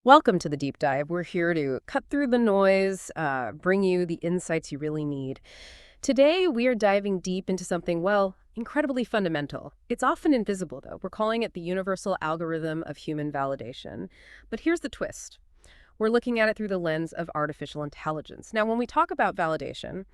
Welcome to the deep dive. We're here to cut through the noise, bring you the insights you really need. Today, we are diving deep into something, well, incredibly fundamental. It's often invisible, though. We're calling it the universal algorithm of human validation. But here's the twist. We're looking at it through the lens of artificial intelligence. Now, when we talk about validation,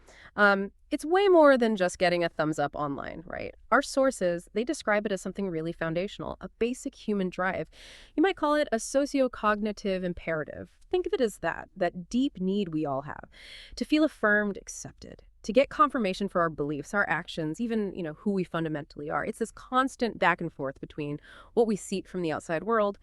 it's way more than just getting a thumbs up online, right? Our sources, they describe it as something really foundational, a basic human drive. You might call it a socio-cognitive imperative. Think of it as that deep need we all have to feel affirmed, accepted, to get confirmation for our beliefs, our actions, even, who we fundamentally are. It's this constant back and forth between what we seek from the outside world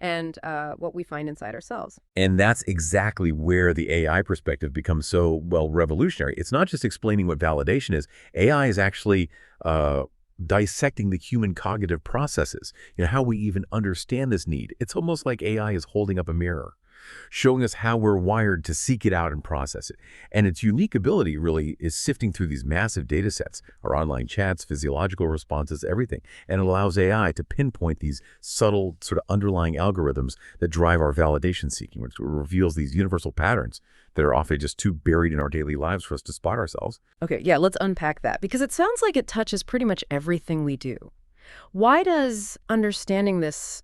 and what we find inside ourselves. And that's exactly where the AI perspective becomes so, well, revolutionary. It's not just explaining what validation is. AI is actually dissecting the human cognitive processes, how we even understand this need. It's almost like AI is holding up a mirror, showing us how we're wired to seek it out and process it. And its unique ability really is sifting through these massive data sets, our online chats, physiological responses, everything. And it allows AI to pinpoint these subtle sort of underlying algorithms that drive our validation seeking, which reveals these universal patterns that are often just too buried in our daily lives for us to spot ourselves. Okay, yeah, let's unpack that because it sounds like it touches pretty much everything we do. Why does understanding this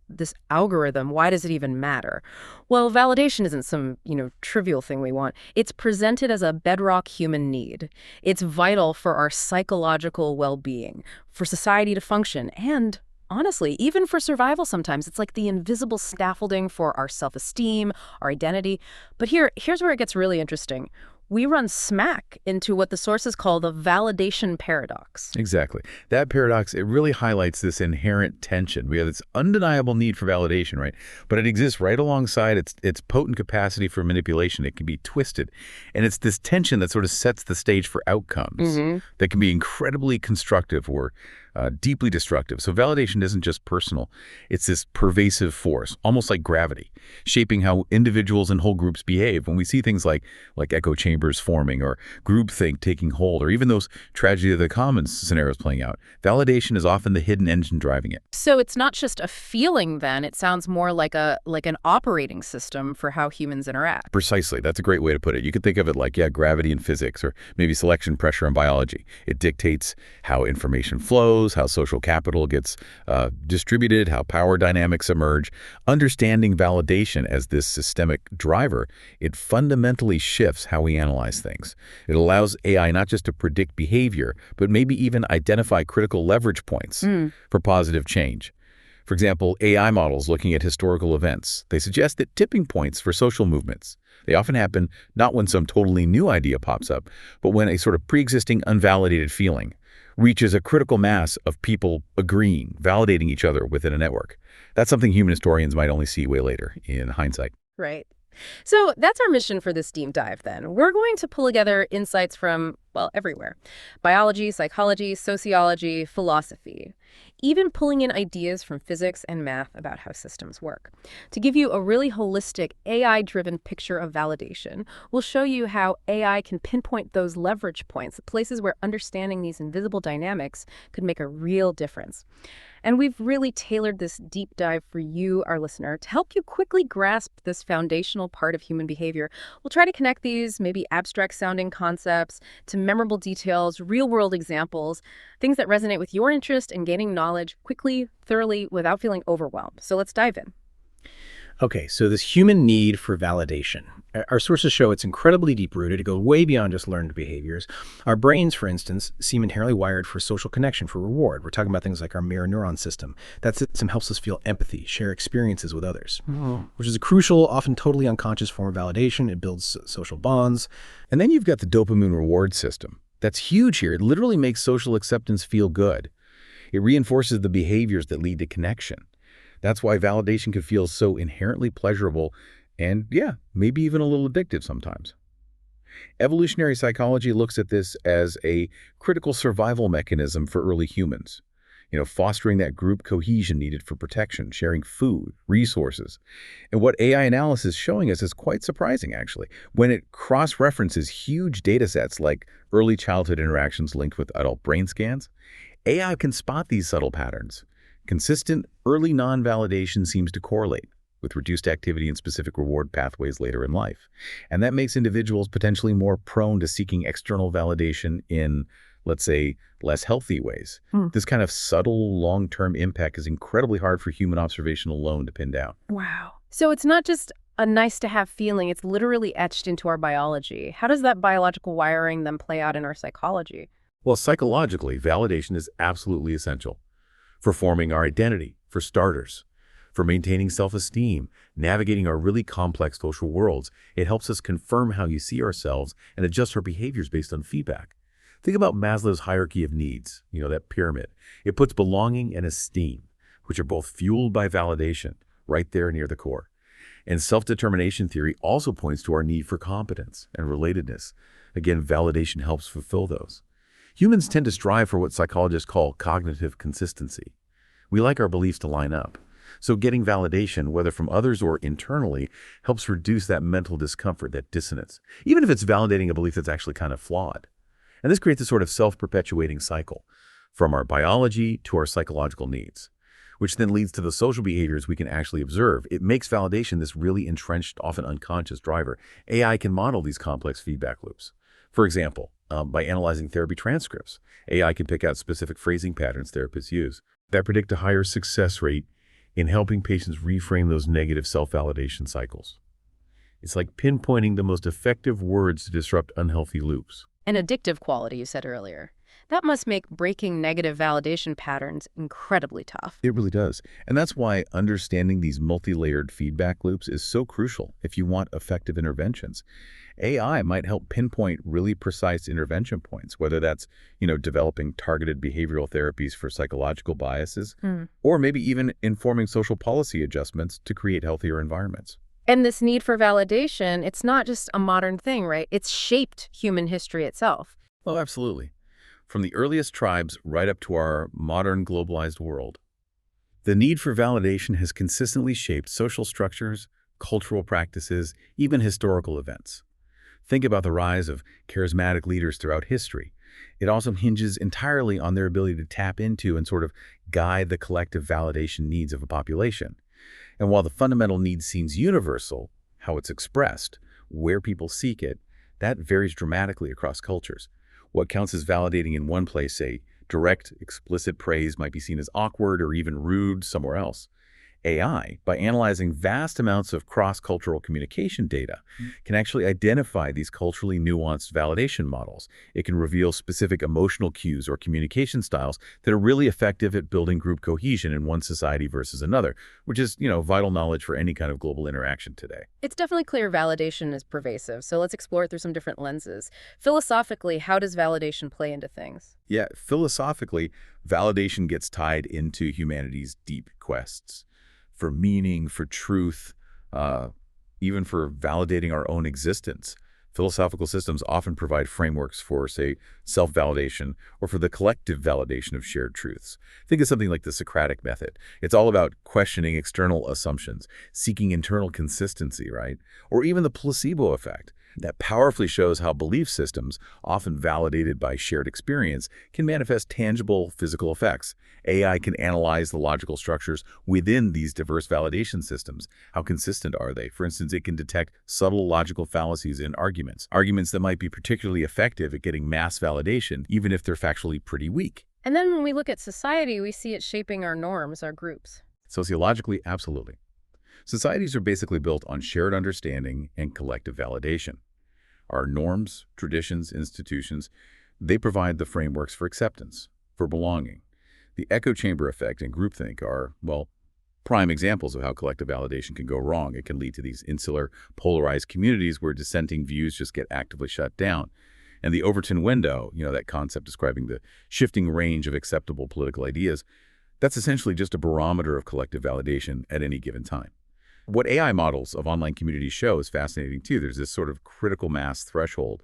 algorithm, why does it even matter? Well, validation isn't some, trivial thing we want. It's presented as a bedrock human need. It's vital for our psychological well-being, for society to function, and honestly, even for survival sometimes. It's like the invisible scaffolding for our self-esteem, our identity. But here's where it gets really interesting. We run smack into what the sources call the validation paradox. Exactly. That paradox, it really highlights this inherent tension. We have this undeniable need for validation, right? But it exists right alongside its potent capacity for manipulation. It can be twisted. And it's this tension that sort of sets the stage for outcomes that can be incredibly constructive or deeply destructive. So validation isn't just personal. It's this pervasive force, almost like gravity, shaping how individuals and whole groups behave. When we see things like echo chambers forming or groupthink taking hold, or even those tragedy of the commons scenarios playing out, validation is often the hidden engine driving it. So it's not just a feeling then, it sounds more like an operating system for how humans interact. Precisely. That's a great way to put it. You could think of it like, gravity in physics, or maybe selection pressure in biology. It dictates how information flows, how social capital gets distributed, how power dynamics emerge. Understanding validation as this systemic driver, it fundamentally shifts how we analyze things. It allows AI not just to predict behavior, but maybe even identify critical leverage points for positive change. For example, AI models looking at historical events, they suggest that tipping points for social movements, they often happen not when some totally new idea pops up, but when a sort of pre-existing unvalidated feeling reaches a critical mass of people agreeing, validating each other within a network. That's something human historians might only see way later in hindsight. Right. So that's our mission for this deep dive then. We're going to pull together insights from, well, everywhere. Biology, psychology, sociology, philosophy. Even pulling in ideas from physics and math about how systems work. To give you a really holistic, AI-driven picture of validation, we'll show you how AI can pinpoint those leverage points, the places where understanding these invisible dynamics could make a real difference. And we've really tailored this deep dive for you, our listener, to help you quickly grasp this foundational part of human behavior. We'll try to connect these maybe abstract-sounding concepts to memorable details, real-world examples, things that resonate with your interest in gaining knowledge quickly, thoroughly, without feeling overwhelmed. So let's dive in. Okay, so this human need for validation. Our sources show it's incredibly deep-rooted. It goes way beyond just learned behaviors. Our brains, for instance, seem inherently wired for social connection, for reward. We're talking about things like our mirror neuron system. That system helps us feel empathy, share experiences with others, which is a crucial, often totally unconscious form of validation. It builds social bonds. And then you've got the dopamine reward system. That's huge here. It literally makes social acceptance feel good. It reinforces the behaviors that lead to connection. That's why validation can feel so inherently pleasurable and, maybe even a little addictive sometimes. Evolutionary psychology looks at this as a critical survival mechanism for early humans, fostering that group cohesion needed for protection, sharing food, resources. And what AI analysis is showing us is quite surprising, actually. When it cross-references huge data sets like early childhood interactions linked with adult brain scans, AI can spot these subtle patterns. Consistent early non-validation seems to correlate with reduced activity and specific reward pathways later in life. And that makes individuals potentially more prone to seeking external validation in, let's say, less healthy ways. This kind of subtle, long-term impact is incredibly hard for human observation alone to pin down. Wow. So it's not just a nice-to-have feeling, it's literally etched into our biology. How does that biological wiring then play out in our psychology? Well, psychologically, validation is absolutely essential for forming our identity, for starters, for maintaining self-esteem, navigating our really complex social worlds. It helps us confirm how you see ourselves and adjust our behaviors based on feedback. Think about Maslow's hierarchy of needs, that pyramid. It puts belonging and esteem, which are both fueled by validation, right there near the core. And self-determination theory also points to our need for competence and relatedness. Again, validation helps fulfill those. Humans tend to strive for what psychologists call cognitive consistency. We like our beliefs to line up. So getting validation, whether from others or internally, helps reduce that mental discomfort, that dissonance, even if it's validating a belief that's actually kind of flawed. And this creates a sort of self-perpetuating cycle from our biology to our psychological needs, which then leads to the social behaviors we can actually observe. It makes validation this really entrenched, often unconscious driver. AI can model these complex feedback loops. For example, by analyzing therapy transcripts, AI can pick out specific phrasing patterns therapists use that predict a higher success rate in helping patients reframe those negative self-validation cycles. It's like pinpointing the most effective words to disrupt unhealthy loops. An addictive quality, you said earlier. That must make breaking negative validation patterns incredibly tough. It really does. And that's why understanding these multi-layered feedback loops is so crucial if you want effective interventions. AI might help pinpoint really precise intervention points, whether that's, developing targeted behavioral therapies for psychological biases, or maybe even informing social policy adjustments to create healthier environments. And this need for validation, it's not just a modern thing, right? It's shaped human history itself. Oh, absolutely. From the earliest tribes right up to our modern globalized world, the need for validation has consistently shaped social structures, cultural practices, even historical events. Think about the rise of charismatic leaders throughout history. It also hinges entirely on their ability to tap into and sort of guide the collective validation needs of a population. And while the fundamental need seems universal, how it's expressed, where people seek it, that varies dramatically across cultures. What counts as validating in one place, say, direct, explicit praise, might be seen as awkward or even rude somewhere else. AI, by analyzing vast amounts of cross-cultural communication data, can actually identify these culturally nuanced validation models. It can reveal specific emotional cues or communication styles that are really effective at building group cohesion in one society versus another, which is, vital knowledge for any kind of global interaction today. It's definitely clear validation is pervasive, so let's explore it through some different lenses. Philosophically, how does validation play into things? Yeah, philosophically, validation gets tied into humanity's deep quests for meaning, for truth, even for validating our own existence. Philosophical systems often provide frameworks for, say, self-validation or for the collective validation of shared truths. Think of something like the Socratic method. It's all about questioning external assumptions, seeking internal consistency, right? Or even the placebo effect. That powerfully shows how belief systems, often validated by shared experience, can manifest tangible physical effects. AI can analyze the logical structures within these diverse validation systems. How consistent are they? For instance, it can detect subtle logical fallacies in arguments that might be particularly effective at getting mass validation, even if they're factually pretty weak. And then when we look at society, we see it shaping our norms, our groups. Sociologically, absolutely. Societies are basically built on shared understanding and collective validation. Our norms, traditions, institutions, they provide the frameworks for acceptance, for belonging. The echo chamber effect and groupthink are, prime examples of how collective validation can go wrong. It can lead to these insular, polarized communities where dissenting views just get actively shut down. And the Overton window, that concept describing the shifting range of acceptable political ideas, that's essentially just a barometer of collective validation at any given time. What AI models of online communities show is fascinating too. There's this sort of critical mass threshold.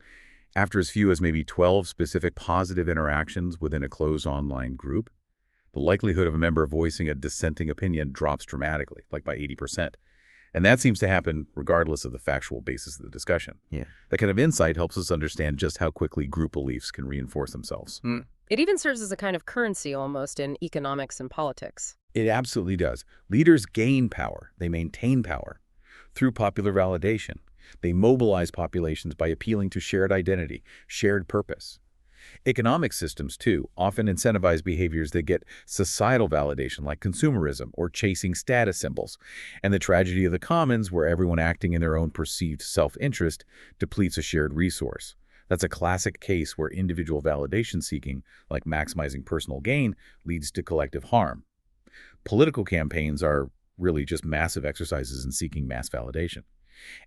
After as few as maybe 12 specific positive interactions within a closed online group, the likelihood of a member voicing a dissenting opinion drops dramatically, like by 80%. And that seems to happen regardless of the factual basis of the discussion. Yeah. That kind of insight helps us understand just how quickly group beliefs can reinforce themselves. It even serves as a kind of currency almost in economics and politics. It absolutely does. Leaders gain power. They maintain power through popular validation. They mobilize populations by appealing to shared identity, shared purpose. Economic systems, too, often incentivize behaviors that get societal validation, like consumerism or chasing status symbols. And the tragedy of the commons, where everyone acting in their own perceived self-interest depletes a shared resource. That's a classic case where individual validation seeking, like maximizing personal gain, leads to collective harm. Political campaigns are really just massive exercises in seeking mass validation.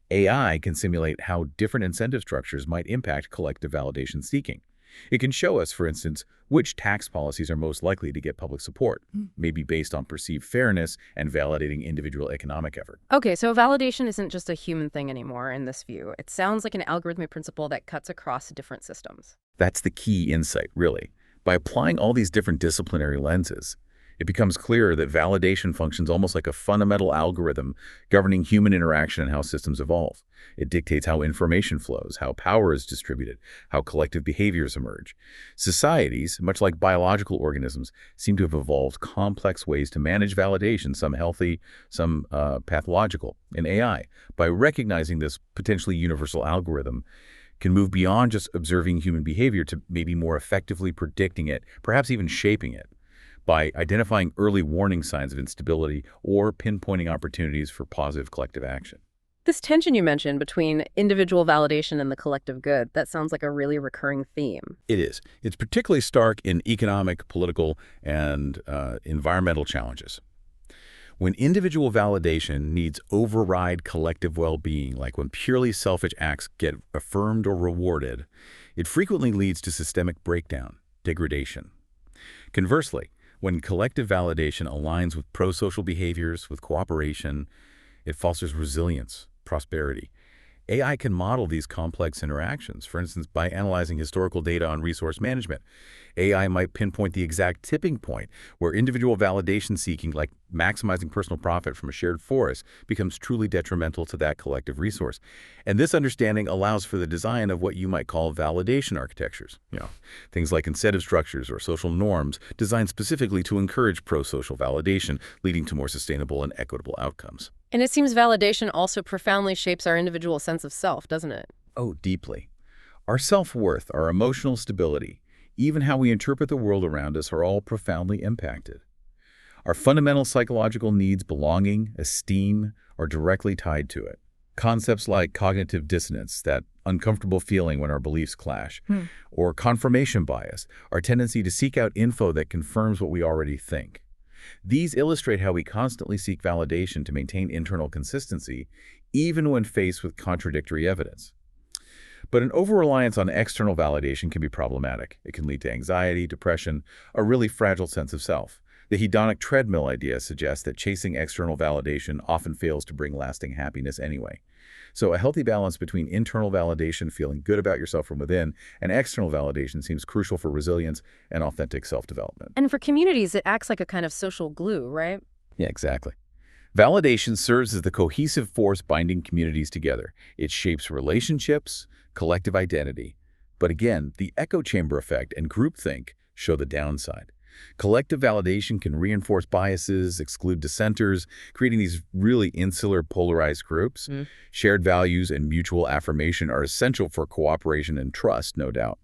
AI can simulate how different incentive structures might impact collective validation seeking. It can show us, for instance, which tax policies are most likely to get public support, maybe based on perceived fairness and validating individual economic effort. Okay, so validation isn't just a human thing anymore in this view. It sounds like an algorithmic principle that cuts across different systems. That's the key insight, really. By applying all these different disciplinary lenses, it becomes clearer that validation functions almost like a fundamental algorithm governing human interaction and how systems evolve. It dictates how information flows, how power is distributed, how collective behaviors emerge. Societies, much like biological organisms, seem to have evolved complex ways to manage validation, some healthy, some pathological. In AI, by recognizing this potentially universal algorithm, can move beyond just observing human behavior to maybe more effectively predicting it, perhaps even shaping it, by identifying early warning signs of instability or pinpointing opportunities for positive collective action. This tension you mentioned between individual validation and the collective good, that sounds like a really recurring theme. It is. It's particularly stark in economic, political, and environmental challenges. When individual validation needs override collective well-being, like when purely selfish acts get affirmed or rewarded, it frequently leads to systemic breakdown, degradation. Conversely, when collective validation aligns with pro-social behaviors, with cooperation, it fosters resilience, prosperity. AI can model these complex interactions. For instance, by analyzing historical data on resource management, AI might pinpoint the exact tipping point where individual validation seeking, like maximizing personal profit from a shared forest, becomes truly detrimental to that collective resource. And this understanding allows for the design of what you might call validation architectures. Things like incentive structures or social norms designed specifically to encourage pro-social validation, leading to more sustainable and equitable outcomes. And it seems validation also profoundly shapes our individual sense of self, doesn't it? Oh, deeply. Our self-worth, our emotional stability, even how we interpret the world around us are all profoundly impacted. Our fundamental psychological needs, belonging, esteem, are directly tied to it. Concepts like cognitive dissonance, that uncomfortable feeling when our beliefs clash, or confirmation bias, our tendency to seek out info that confirms what we already think. These illustrate how we constantly seek validation to maintain internal consistency, even when faced with contradictory evidence. But an over-reliance on external validation can be problematic. It can lead to anxiety, depression, a really fragile sense of self. The hedonic treadmill idea suggests that chasing external validation often fails to bring lasting happiness anyway. So a healthy balance between internal validation, feeling good about yourself from within, and external validation seems crucial for resilience and authentic self-development. And for communities, it acts like a kind of social glue, right? Yeah, exactly. Validation serves as the cohesive force binding communities together. It shapes relationships, collective identity. But again, the echo chamber effect and groupthink show the downside. Collective validation can reinforce biases, exclude dissenters, creating these really insular, polarized groups. Shared values and mutual affirmation are essential for cooperation and trust, no doubt.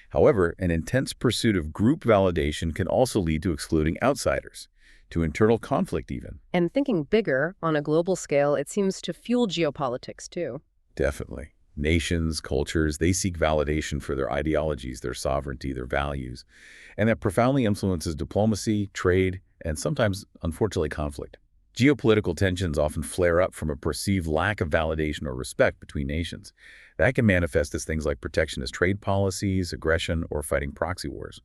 However, an intense pursuit of group validation can also lead to excluding outsiders, to internal conflict even. And thinking bigger, on a global scale, it seems to fuel geopolitics too. Definitely. Nations, cultures, they seek validation for their ideologies, their sovereignty, their values. And that profoundly influences diplomacy, trade, and sometimes, unfortunately, conflict. Geopolitical tensions often flare up from a perceived lack of validation or respect between nations. That can manifest as things like protectionist trade policies, aggression, or fighting proxy wars.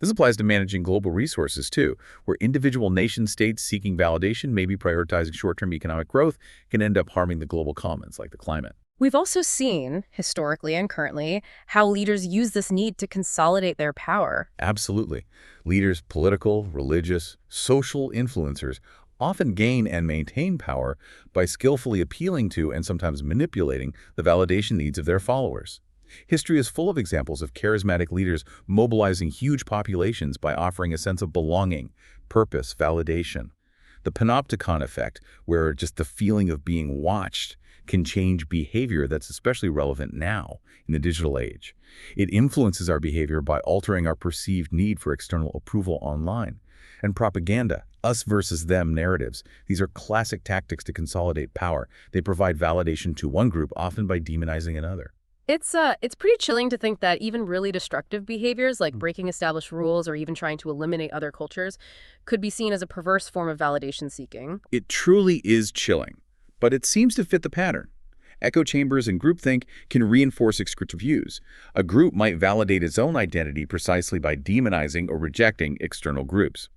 This applies to managing global resources, too, where individual nation-states seeking validation, maybe prioritizing short-term economic growth, can end up harming the global commons, like the climate. We've also seen, historically and currently, how leaders use this need to consolidate their power. Absolutely. Leaders, political, religious, social influencers, often gain and maintain power by skillfully appealing to and sometimes manipulating the validation needs of their followers. History is full of examples of charismatic leaders mobilizing huge populations by offering a sense of belonging, purpose, validation. The panopticon effect, where just the feeling of being watched can change behavior that's especially relevant now in the digital age. It influences our behavior by altering our perceived need for external approval online. And propaganda, us versus them narratives. These are classic tactics to consolidate power. They provide validation to one group, often by demonizing another. It's pretty chilling to think that even really destructive behaviors like breaking established rules or even trying to eliminate other cultures could be seen as a perverse form of validation seeking. It truly is chilling, but it seems to fit the pattern. Echo chambers and groupthink can reinforce exclusive views. A group might validate its own identity precisely by demonizing or rejecting external groups.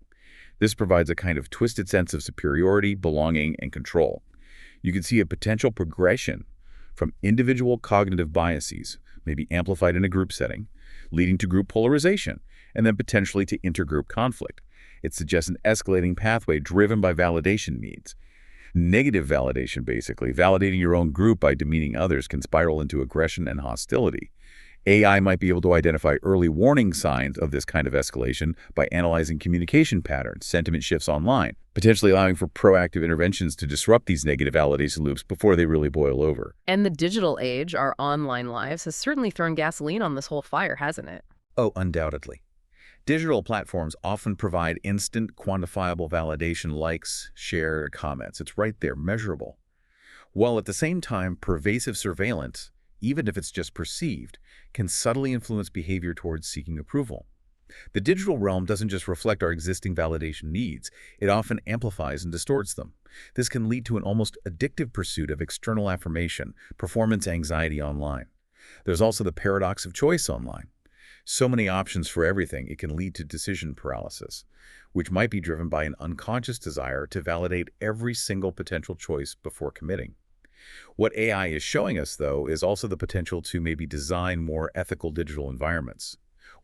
This provides a kind of twisted sense of superiority, belonging, and control. You can see a potential progression from individual cognitive biases, maybe amplified in a group setting, leading to group polarization, and then potentially to intergroup conflict. It suggests an escalating pathway driven by validation needs. Negative validation, basically, validating your own group by demeaning others, can spiral into aggression and hostility. AI might be able to identify early warning signs of this kind of escalation by analyzing communication patterns, sentiment shifts online, potentially allowing for proactive interventions to disrupt these negative validation loops before they really boil over. And the digital age, our online lives, has certainly thrown gasoline on this whole fire, hasn't it? Oh, undoubtedly. Digital platforms often provide instant, quantifiable validation, likes, share, comments. It's right there, measurable. While at the same time, pervasive surveillance, even if it's just perceived, can subtly influence behavior towards seeking approval. The digital realm doesn't just reflect our existing validation needs, it often amplifies and distorts them. This can lead to an almost addictive pursuit of external affirmation, performance anxiety online. There's also the paradox of choice online. So many options for everything, it can lead to decision paralysis, which might be driven by an unconscious desire to validate every single potential choice before committing. What AI is showing us, though, is also the potential to maybe design more ethical digital environments,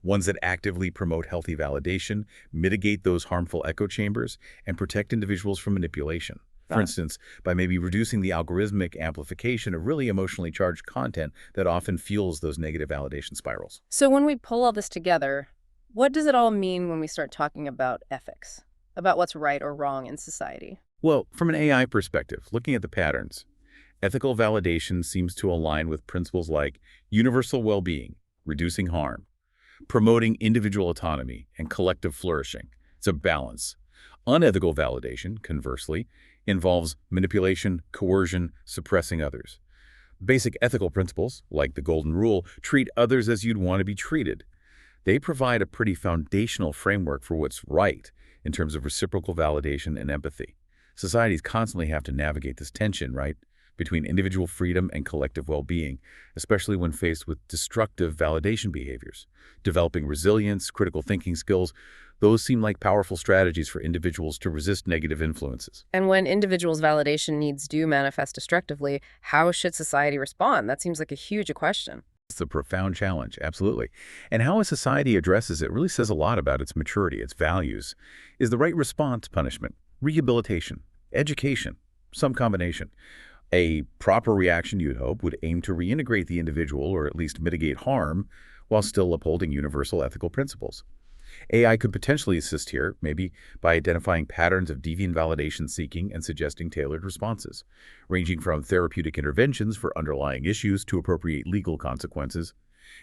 ones that actively promote healthy validation, mitigate those harmful echo chambers, and protect individuals from manipulation. For instance, by maybe reducing the algorithmic amplification of really emotionally charged content that often fuels those negative validation spirals. So when we pull all this together, what does it all mean when we start talking about ethics, about what's right or wrong in society? Well, from an AI perspective, looking at the patterns, ethical validation seems to align with principles like universal well-being, reducing harm, promoting individual autonomy, and collective flourishing. It's a balance. Unethical validation, conversely, involves manipulation, coercion, suppressing others. Basic ethical principles, like the golden rule, treat others as you'd want to be treated. They provide a pretty foundational framework for what's right in terms of reciprocal validation and empathy. Societies constantly have to navigate this tension, right, between individual freedom and collective well-being, especially when faced with destructive validation behaviors. Developing resilience, critical thinking skills, those seem like powerful strategies for individuals to resist negative influences. And when individuals' validation needs do manifest destructively, how should society respond? That seems like a huge question. It's a profound challenge, absolutely. And how a society addresses it really says a lot about its maturity, its values. Is the right response punishment, rehabilitation, education, some combination? A proper reaction, you'd hope, would aim to reintegrate the individual or at least mitigate harm while still upholding universal ethical principles. AI could potentially assist here, maybe by identifying patterns of deviant validation seeking and suggesting tailored responses, ranging from therapeutic interventions for underlying issues to appropriate legal consequences.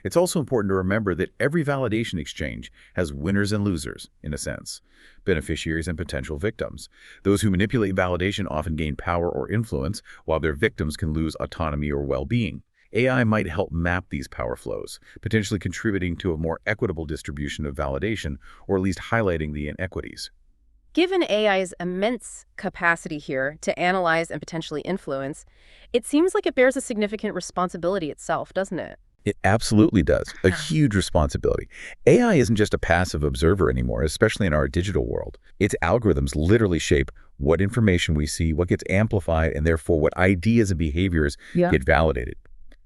It's also important to remember that every validation exchange has winners and losers, in a sense, beneficiaries and potential victims. Those who manipulate validation often gain power or influence, while their victims can lose autonomy or well-being. AI might help map these power flows, potentially contributing to a more equitable distribution of validation, or at least highlighting the inequities. Given AI's immense capacity here to analyze and potentially influence, it seems like it bears a significant responsibility itself, doesn't it? It absolutely does. A huge responsibility. AI isn't just a passive observer anymore, especially in our digital world. Its algorithms literally shape what information we see, what gets amplified, and therefore what ideas and behaviors get validated.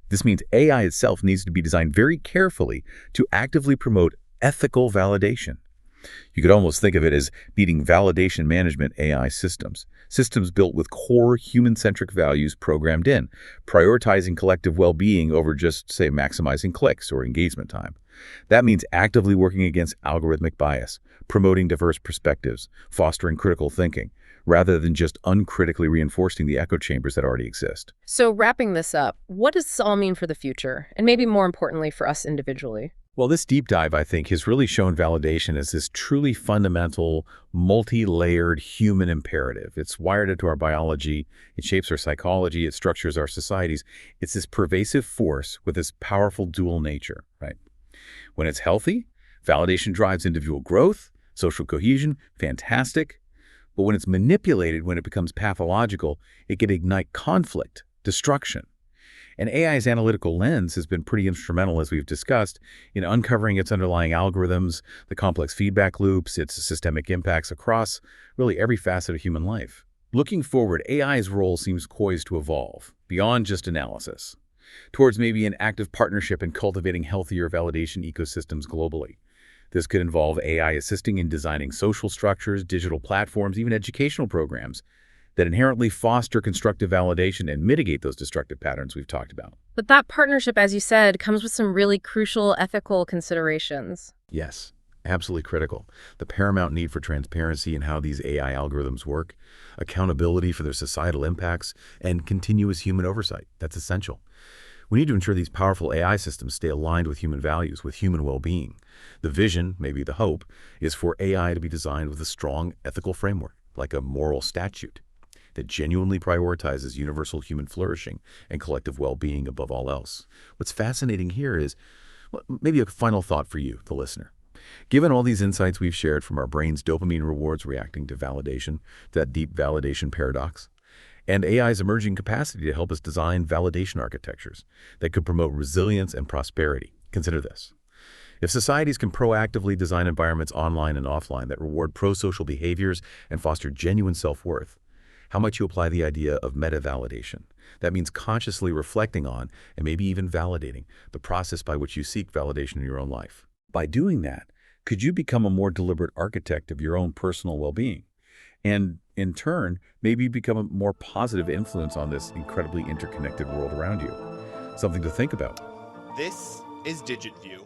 This means AI itself needs to be designed very carefully to actively promote ethical validation. You could almost think of it as needing validation management AI systems, systems built with core human-centric values programmed in, prioritizing collective well-being over just, say, maximizing clicks or engagement time. That means actively working against algorithmic bias, promoting diverse perspectives, fostering critical thinking, rather than just uncritically reinforcing the echo chambers that already exist. So wrapping this up, what does this all mean for the future? And maybe more importantly for us individually? Well, this deep dive, I think, has really shown validation as this truly fundamental, multi-layered human imperative. It's wired into our biology, it shapes our psychology, it structures our societies. It's this pervasive force with this powerful dual nature, right? When it's healthy, validation drives individual growth, social cohesion, fantastic. But when it's manipulated, when it becomes pathological, it can ignite conflict, destruction. And AI's analytical lens has been pretty instrumental, as we've discussed, in uncovering its underlying algorithms, the complex feedback loops, its systemic impacts across really every facet of human life. Looking forward, AI's role seems poised to evolve beyond just analysis, towards maybe an active partnership in cultivating healthier validation ecosystems globally. This could involve AI assisting in designing social structures, digital platforms, even educational programs that inherently foster constructive validation and mitigate those destructive patterns we've talked about. But that partnership, as you said, comes with some really crucial ethical considerations. Yes, absolutely critical. The paramount need for transparency in how these AI algorithms work, accountability for their societal impacts, and continuous human oversight. That's essential. We need to ensure these powerful AI systems stay aligned with human values, with human well-being. The vision, maybe the hope, is for AI to be designed with a strong ethical framework, like a moral statute, that genuinely prioritizes universal human flourishing and collective well-being above all else. What's fascinating here is, well, maybe a final thought for you, the listener. Given all these insights we've shared from our brain's dopamine rewards reacting to validation, that deep validation paradox, and AI's emerging capacity to help us design validation architectures that could promote resilience and prosperity. Consider this. If societies can proactively design environments online and offline that reward pro-social behaviors and foster genuine self-worth, how might you apply the idea of meta-validation? That means consciously reflecting on and maybe even validating the process by which you seek validation in your own life. By doing that, could you become a more deliberate architect of your own personal well-being? And in turn, maybe become a more positive influence on this incredibly interconnected world around you. Something to think about. This is DigitView.